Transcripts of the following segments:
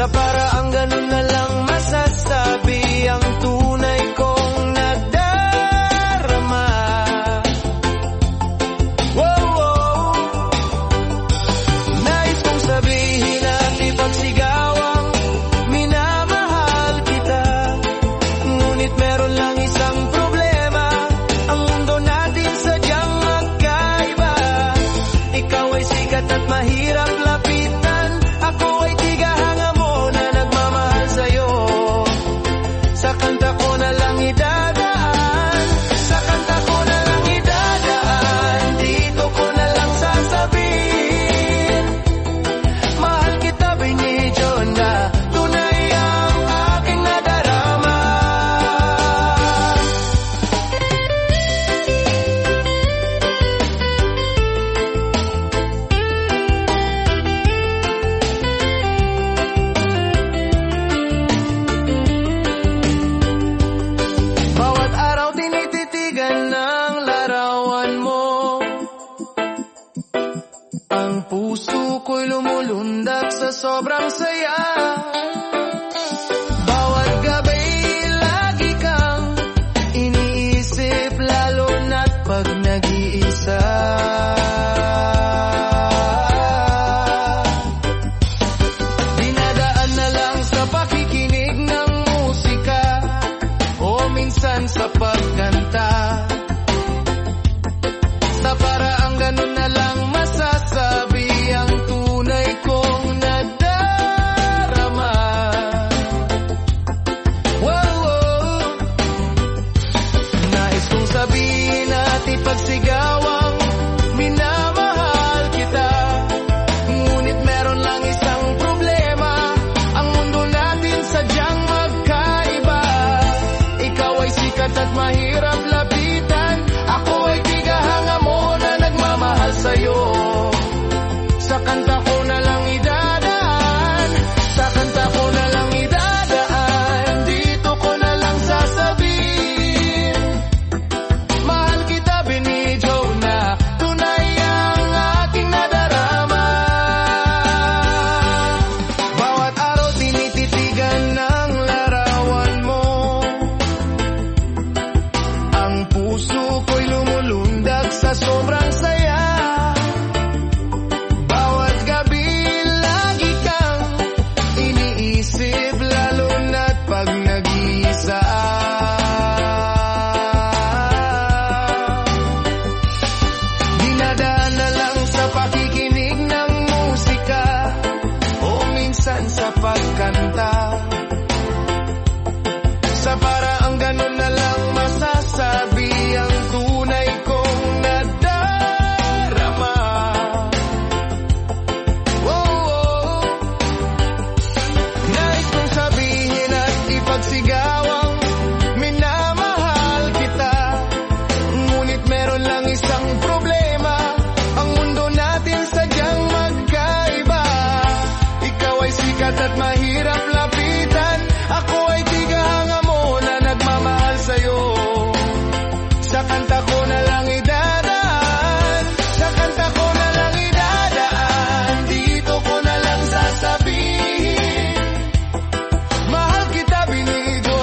Sa paraang ganun na lang masasabi ang tunay kong nadarama. Wow, nais kong sabihin at ipagsigawang minamahal kita. Ngunit meron lang isang problema, ang mundo natin sadyang magkaiba. Ikaw ay sikat at mahirap lapitan, ako ay tigahanga mo na nagmamahal sa'yo. Sa kanta ko na lang idadaan, sa kanta ko na lang idadaan, dito ko na lang sasabihin, mahal kita binidyo na, tunay ang aking nadarama. Bawat araw tinititigan ng larawan mo, ang puso ko'y lumulundag sa sobrang saya. Bawat gabi lagi kang iniisip, lalo na't pag nag-iisa. Dinadaan na lang sa pakikinig ng musika o minsan sa pagkanta. Sa paraang ganun na lang masasabi ang tunay kong nadarama. Wow, nais kong sabihin at ipagsigawang minamahal kita. Ngunit meron lang isang problema, ang mundo natin sadyang magkaiba. Ikaw ay sikat at mahirap lapitan, ako ay tigahanga mo na nagmamahal sa'yo. Sa kanta ko na lang idadaan, sa kanta ko na lang idadaan, dito ko na lang sasabihin, mahal kita binidyo na, tunay ang aking nadarama. Bawat araw tinititigan ng larawan mo, ang puso ko'y lumulundag sa sobrang saya. Bawat gabi lagi kang iniisip, lalo na't pag nag-iisa. Dinadaan na lang sa pakikinig ng musika o minsan sa pagkanta. Sa paraang ganun na lang masasabi ang tunay kong nadarama. Wow, nais kong sabihin at ipagsigawang minamahal kita. Ngunit meron lang isang problema, ang mundo natin sadyang magkaiba. Ikaw ay sikat at mahirap lapitan, ako ay tigahanga mo na nagmamahal sa'yo. Sa kanta ko na lang idadaan, sa kanta ko na lang idadaan, dito ko na lang sasabihin, mahal kita binidyo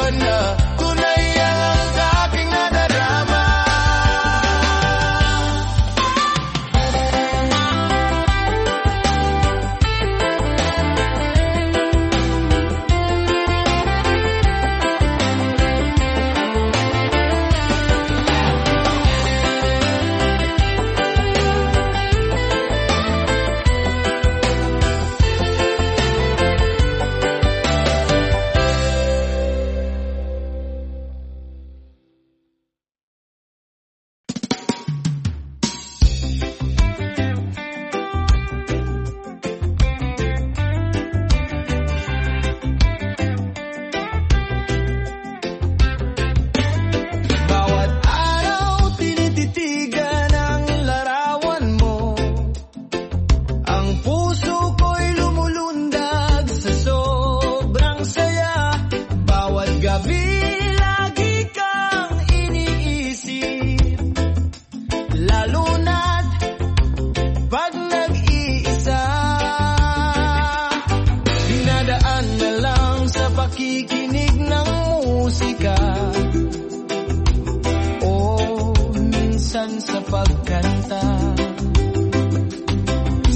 sa pagkanta.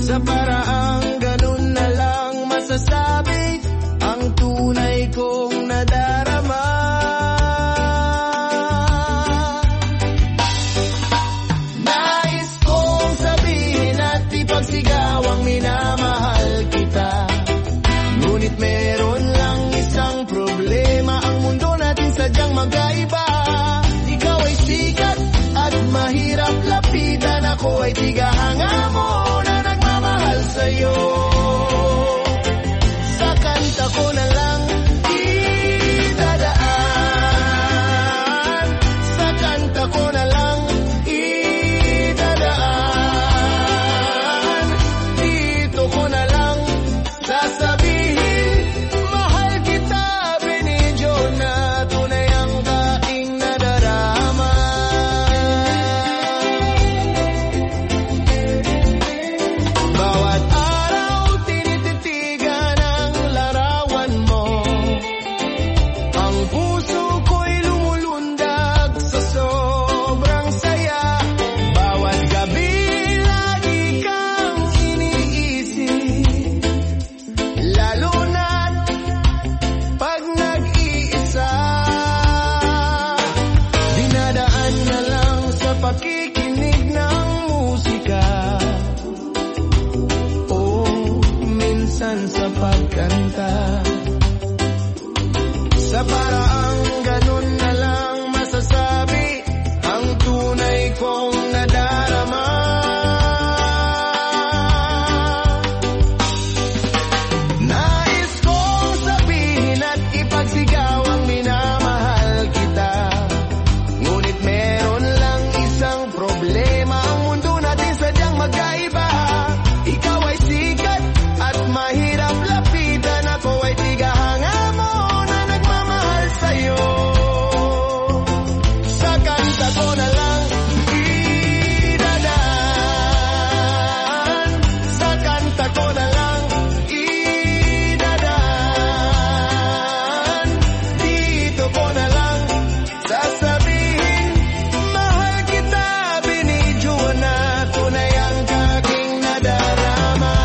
Sa paraang ganun na lang masasabi ang tunay kong nadarama. Nais kong sabihin at ipagsigaw ang minamahal kita. Ngunit meron lang isang problema, ang mundo natin sadyang magkaiba. Ikaw ay sikat at mahirap lapitan, ako ay tigahanga mo na nagmamahal sa'yo. Sa kanta ko na lang idadaan, sa kanta ko na lang idadaan, dito ko na lang sasabihin, mahal kita, binidyo na tunay ang aking nadarama. Bawat araw tinititigan ang larawan mo, ang puso ko'y lumulundag sa sobrang saya. Bawat gabi lagi kang iniisip, lalo na't pag nag-iisa. Dinadaan na lang sa pakikinig ng musika, o minsan sa pagkanta. Sa paraang ganun na lang masasabi ang tunay kong nadarama. Nais kong sabihin at ipagsigaw ang minamahal kita. Ngunit meron lang isang problema, ang mundo natin sadyang magkaiba. Ikaw ay sikat at mahirap lapitan, ako ay tigahanga mo na nagmamahal sa'yo. Sa kanta ko na lang idadaan, sa kanta ko na lang idadaan, dito ko na lang sasabihin, mahal kita, binidyo na tunay ang aking nadarama.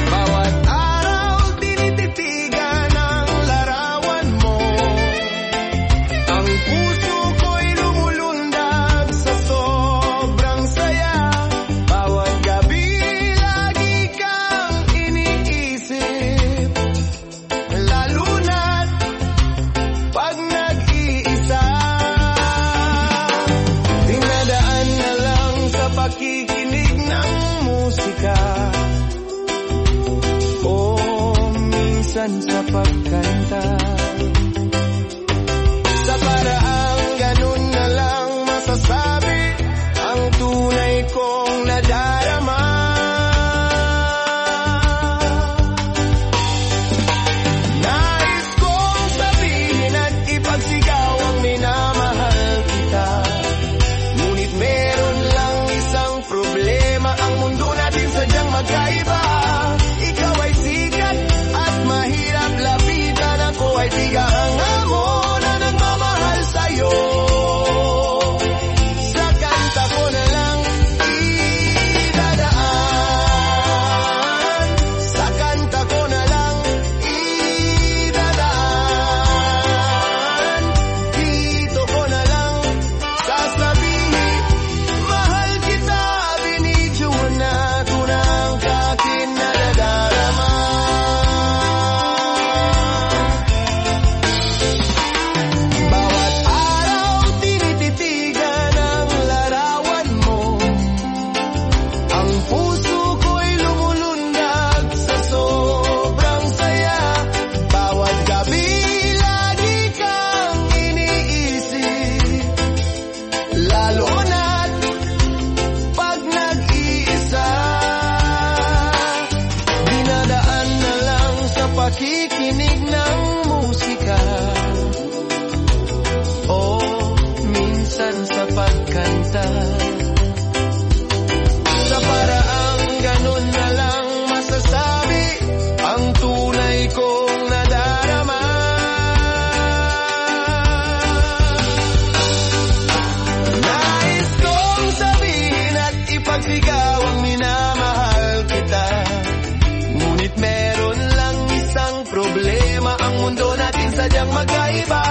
Bawat araw tinititigan ang larawan mo, ang puso ko'y lumulundag sa sobrang saya. Bawat gabi lagi kang iniisip, lalo na't pag nag-iisa. Dinadaan na lang sa pakikinig ng musika, o minsan sa pagkanta. Sa paraang ganun na lang masasabi ang tunay kong nadarama. Nais kong sabihin at ipagsigaw ang minamahal kita. Ngunit meron lang isang problema, ang mundo natin sadyang magkaiba. Ikaw ay sikat at mahirap lapitan, ako ay tigahanga mo na nagmamahal sa'yo. Sa kanta ko na lang idadaan, sa kanta ko na lang idadaan, dito ko na lang sasabihin, mahal kita, binidyo na tunay ang aking nadarama. Bawat araw tinititigan ang larawan mo, ang puso ko'y lumulundag sa sobrang saya. Bawat gabi lagi kang iniisip, lalo na't pag nag-iisa. Dinadaan na lang sa pakikinig ng musika, o minsan sa pagkanta. Sa paraang ganun na lang masasabi ang tunay kong nadarama. problema, ang mundo natin sadyang magkaiba.